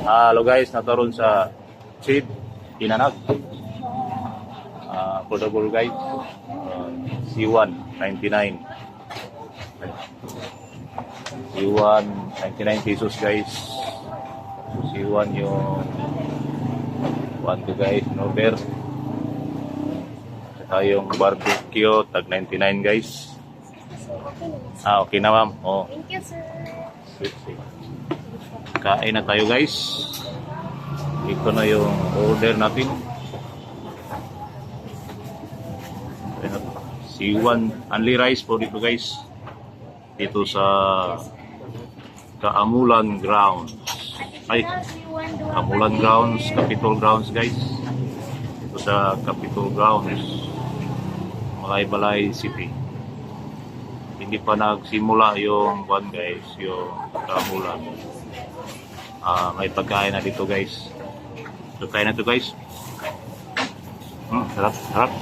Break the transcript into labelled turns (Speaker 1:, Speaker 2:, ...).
Speaker 1: Hello guys, nataron sa Chid, Inanag. Affordable guys. C1, 99. C1, 99 pesos guys. C1 yung 1 to guys, in order. Saka yung barbecue, tag 99 guys. Okay na ma'am. Oh.
Speaker 2: Thank you, sir.
Speaker 1: Kain na tayo guys. Ito na yung order natin. C1 only rice po dito guys. Dito sa Kaamulan Grounds. Ay, Kaamulan Grounds, Capitol Grounds guys. Dito sa Capitol Grounds, Balay City. Hindi pa nagsimula yung one guys, yung Kaamulan. May pagkain na dito guys. So kain na to guys. Sarap, sarap.